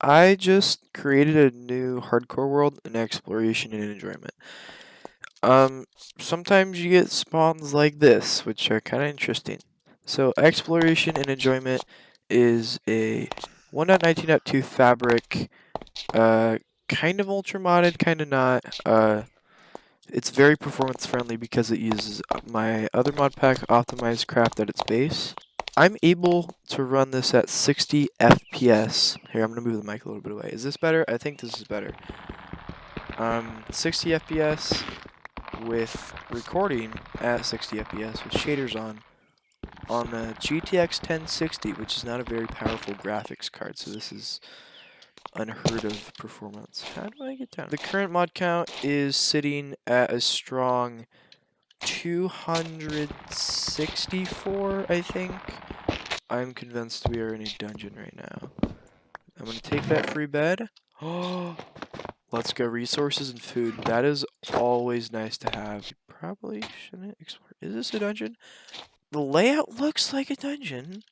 I just created a new hardcore world in exploration and enjoyment. Um, Sometimes you get spawns like this, which are kind of interesting. So exploration and enjoyment is a 1.19.2 fabric, uh, kind of ultra modded, kind of not. It's very performance friendly because it uses my other mod pack optimized craft at its base. I'm able to run this at 60 FPS. Here, I'm gonna move the mic a little bit away. Is this better? I think this is better. 60 FPS with recording at 60 FPS with shaders on a GTX 1060, which is not a very powerful graphics card, so this is unheard of performance. How do I get down? The current mod count is sitting at a strong 264, I think. I'm convinced we are in a dungeon right now. I'm gonna take that free bed. Oh, let's go. Resources and food. That is always nice to have. You probably shouldn't explore. Is this a dungeon? The layout looks like a dungeon.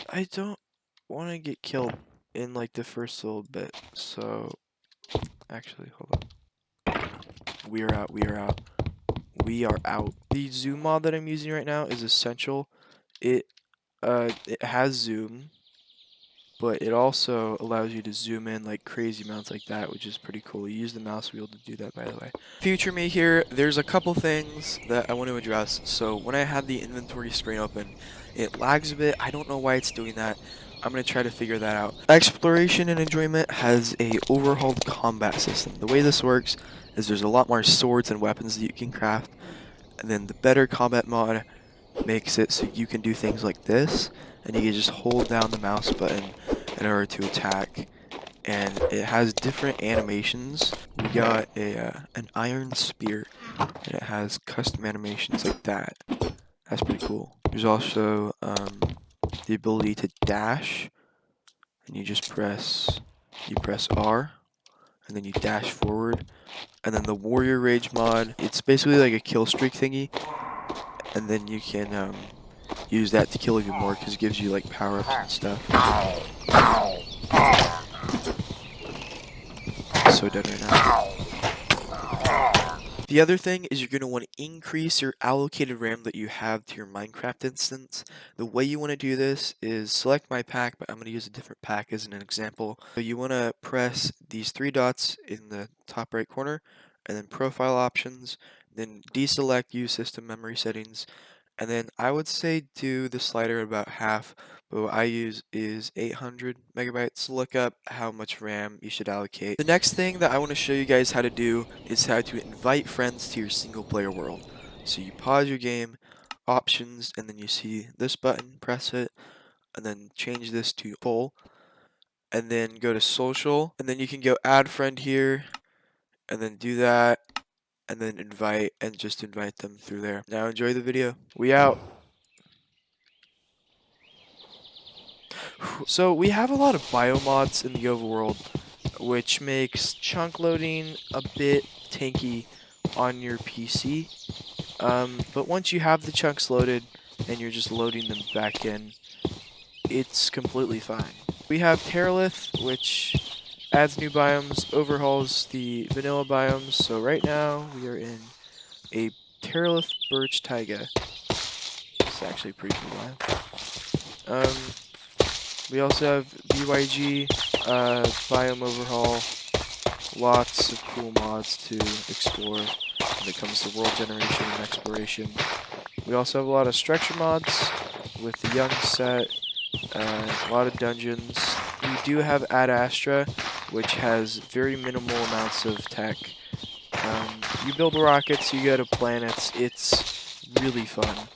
I don't want to get killed in like the first little bit. So, actually, hold on. We are out. We are out. We are out. The zoom mod that I'm using right now is essential. It has zoom, but it also allows you to zoom in like crazy amounts like that, which is pretty cool. You use the mouse wheel to do that, by the way. Future me here, there's a couple things that I want to address. So when I had the inventory screen open, it lags a bit. I don't know why it's doing that. I'm going to try to figure that out. Exploration and Enjoyment has a overhauled combat system. The way this works is there's a lot more swords and weapons that you can craft, and then the better combat mod makes it so you can do things like this, and you can just hold down the mouse button in order to attack. And it has different animations. We got an iron spear, and it has custom animations like that. That's pretty cool. There's also the ability to dash, and you press R, and then you dash forward. And then the Warrior Rage mod, it's basically like a kill streak thingy, and then you can use that to kill even more because it gives you like power-ups and stuff. So dead right now. The other thing is you're going to want to increase your allocated RAM that you have to your Minecraft instance. The way you want to do this is select my pack, but I'm going to use a different pack as an example. So you want to press these three dots in the top right corner, and then profile options, then deselect use system memory settings, and then I would say do the slider about half, but what I use is 800 megabytes. Look up how much RAM you should allocate. The next thing that I want to show you guys how to do is how to invite friends to your single player world. So you pause your game, options, and then you see this button, press it, and then change this to full, and then go to social, and then you can go add friend here, and then do that, and then invite, and just invite them through there. Now enjoy the video. We out. So we have a lot of biomods in the overworld, which makes chunk loading a bit tanky on your PC. But once you have the chunks loaded and you're just loading them back in, it's completely fine. We have Terralith, which adds new biomes, overhauls the vanilla biomes. So right now we are in a Terralith Birch Taiga. It's actually pretty cool map. We also have BYG, biome overhaul, lots of cool mods to explore when it comes to world generation and exploration. We also have a lot of structure mods with the young set, a lot of dungeons. We do have Ad Astra, which has very minimal amounts of tech. You build rockets, you go to planets, it's really fun.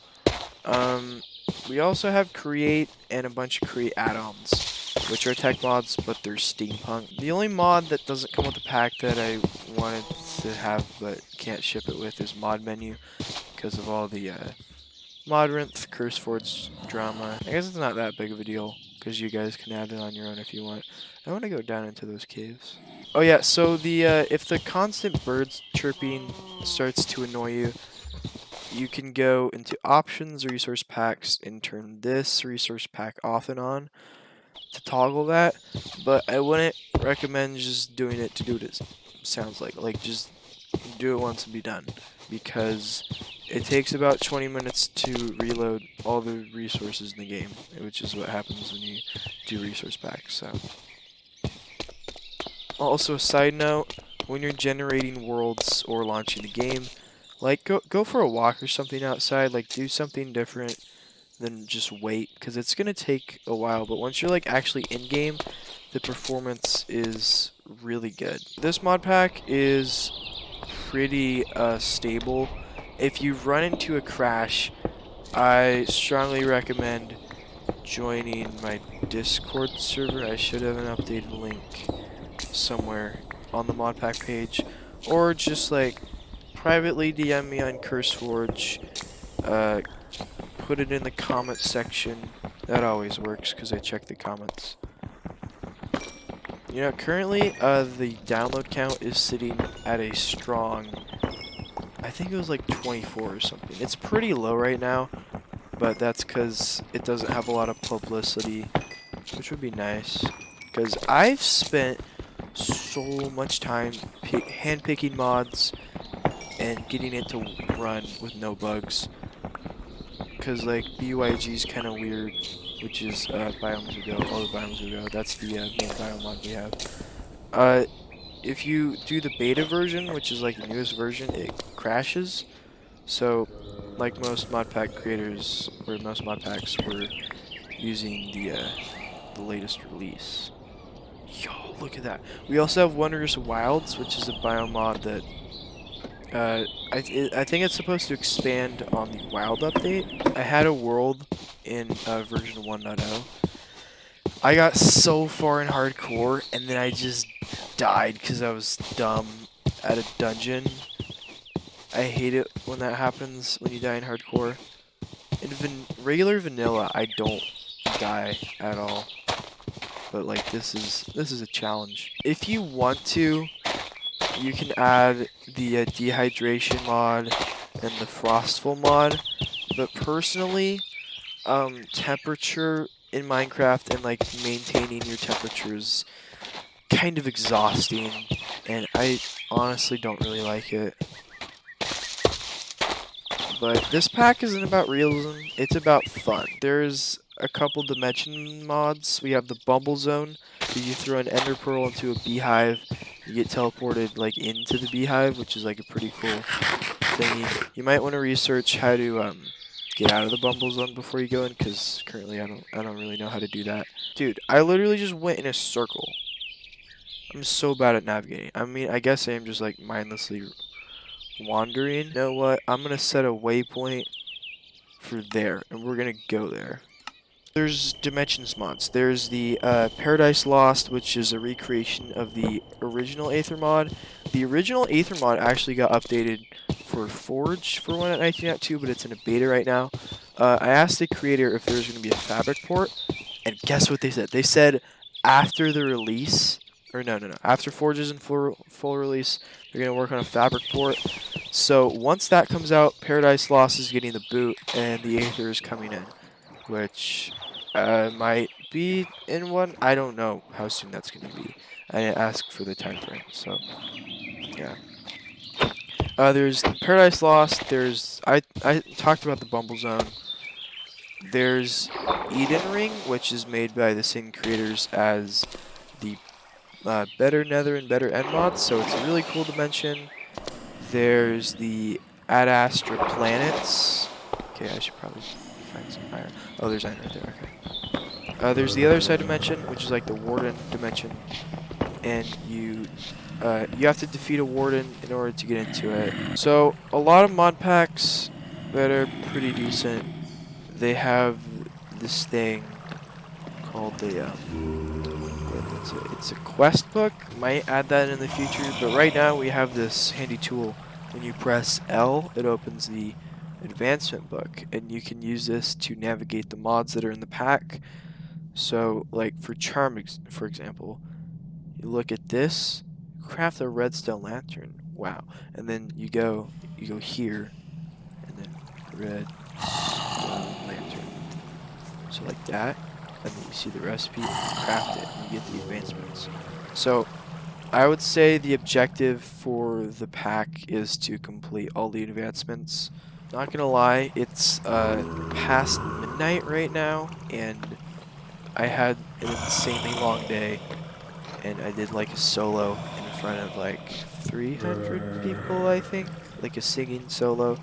We also have Create and a bunch of Create add-ons, which are tech mods, but they're steampunk. The only mod that doesn't come with the pack that I wanted to have but can't ship it with is Mod Menu, because of all the Modrinth, Curseforge drama. I guess it's not that big of a deal, because you guys can add it on your own if you want. I want to go down into those caves. Oh yeah, so the if the constant birds chirping starts to annoy you, you can go into options, resource packs, and turn this resource pack off and on. to toggle that, but I wouldn't recommend just doing it to do it. It sounds like just do it once and be done, because it takes about 20 minutes to reload all the resources in the game, which is what happens when you do resource packs. So, also a side note, when you're generating worlds or launching the game, like go for a walk or something outside, like do something different than just wait, because it's gonna take a while, but once you're like actually in game, the performance is really good. This mod pack is pretty stable. If you run into a crash, I strongly recommend joining my Discord server. I should have an updated link somewhere on the mod pack page, or just like privately DM me on CurseForge. Put it in the comment section. That always works because I check the comments. You know, currently the download count is sitting at a strong, I think it was like 24 or something. It's pretty low right now, but that's because it doesn't have a lot of publicity, which would be nice. Because I've spent so much time handpicking mods and getting it to run with no bugs. Because like BYG is kind of weird, which is biomes will go, all the biomes will go. That's the main biome mod we have. If you do the beta version, which is like the newest version, it crashes. So, like most mod pack creators, or most mod packs, we're using the latest release. Yo, look at that. We also have Wondrous Wilds, which is a biome mod that I think it's supposed to expand on the Wild update. I had a world in version 1.0. I got so far in hardcore, and then I just died because I was dumb at a dungeon. I hate it when that happens, when you die in hardcore. In regular vanilla, I don't die at all. But like this is a challenge. If you want to, you can add the dehydration mod and the frostful mod. But personally, temperature in Minecraft and like maintaining your temperature is kind of exhausting, and I honestly don't really like it. But this pack isn't about realism, it's about fun. There's a couple dimension mods. We have the Bumble Zone, where you throw an ender pearl into a beehive, you get teleported like into the beehive, which is like a pretty cool thingy. You might want to research how to get out of the Bumble Zone before you go in, because currently I don't really know how to do that. Dude, I literally just went in a circle. I'm so bad at navigating. I mean, I guess I am just like mindlessly wandering. You know what? I'm gonna set a waypoint for there, and we're gonna go there. There's dimensions mods. There's the Paradise Lost, which is a recreation of the original Aether mod. The original Aether mod actually got updated for Forge for 1.19.2, but it's in a beta right now. I asked the creator if there's going to be a fabric port, and guess what they said? They said after the release, or no, after Forge is in full release, they're going to work on a fabric port. So once that comes out, Paradise Lost is getting the boot, and the Aether is coming in, which might be in one. I don't know how soon that's going to be. I didn't ask for the time frame, so yeah. There's Paradise Lost. There's I talked about the Bumble Zone. There's Eden Ring, which is made by the same creators as the Better Nether and Better End mods, so it's a really cool dimension. There's the Ad Astra Planets. Okay, I should probably find some iron. Oh, there's iron right there. Okay. There's the other side dimension, which is like the Warden dimension, and you have to defeat a Warden in order to get into it. So a lot of mod packs that are pretty decent, they have this thing called the it's a quest book. Might add that in the future, but right now we have this handy tool. When you press L, it opens the advancement book, and you can use this to navigate the mods that are in the pack. So, like for Charm, for example, you look at this, craft a redstone lantern. Wow. And then you go here, and then redstone lantern. So like that. and then you see the recipe, and you craft it, and you get the advancements. So I would say the objective for the pack is to complete all the advancements. Not gonna lie, it's past midnight right now, and I had an insanely long day, and I did like a solo in front of like 300 people, I think, like a singing solo,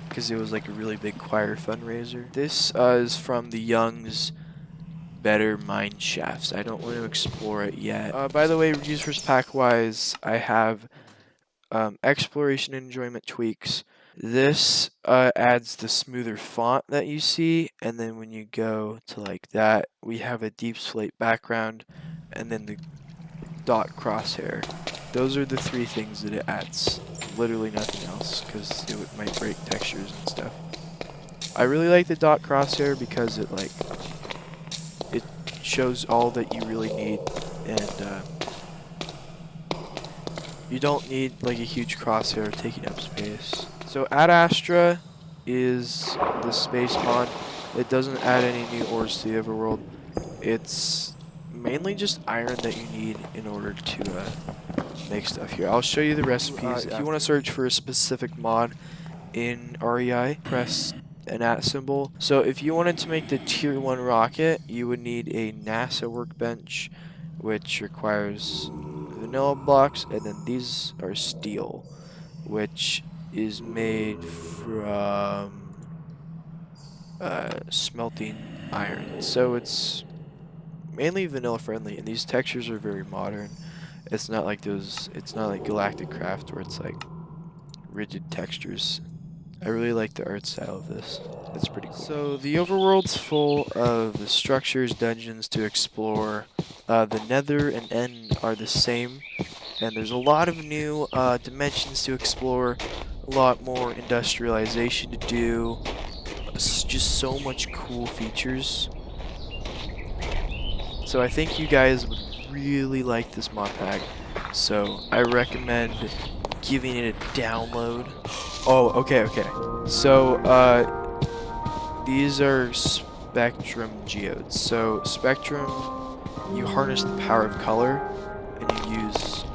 because it was like a really big choir fundraiser. This is from the Young's Better Mine Shafts. I don't want to explore it yet. By the way, resource pack wise, I have exploration and enjoyment tweaks. This adds the smoother font that you see, and then when you go to like that, we have a deep slate background, and then the dot crosshair. Those are the three things that it adds. Literally nothing else, because it might break textures and stuff. I really like the dot crosshair because it shows all that you really need, and you don't need like a huge crosshair taking up space. So Ad Astra is the space mod. It doesn't add any new ores to the overworld. It's mainly just iron that you need in order to make stuff here. I'll show you the recipes. If you want to search for a specific mod in REI, press an @ symbol. So if you wanted to make the tier 1 rocket, you would need a NASA workbench, which requires vanilla blocks, and then these are steel, which is made from smelting iron. So it's mainly vanilla friendly, and these textures are very modern. It's not like Galactic Craft where it's like rigid textures. I really like the art style of this. It's pretty cool. So the overworld's full of the structures, dungeons to explore. The Nether and End are the same, and there's a lot of new dimensions to explore, a lot more industrialization to do. It's just so much cool features. So I think you guys would really like this mod pack. So I recommend giving it a download. Oh, okay. So these are Spectrum geodes. So Spectrum, you harness the power of color, and you use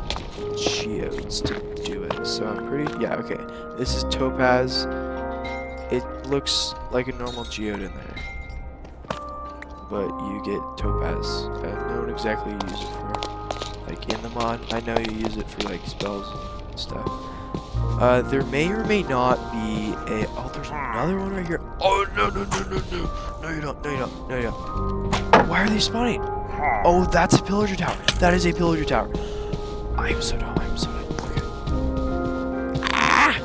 geodes to do it. So okay. This is Topaz. It looks like a normal geode in there, but you get Topaz. I don't know exactly what you use it for. Like in the mod, I know you use it for like spells and stuff. There may or may not be a. Oh, there's another one right here. Oh no! No, you don't. Why are they spawning? Oh, that's a pillager tower. That is a pillager tower. I'm so dumb. Okay. Ah!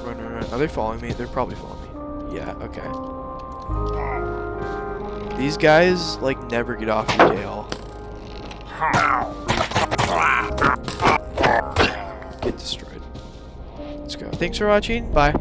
Run. Are they following me? They're probably following me. Yeah. Okay. These guys like never get off your tail. Get destroyed. Let's go. Thanks for watching. Bye.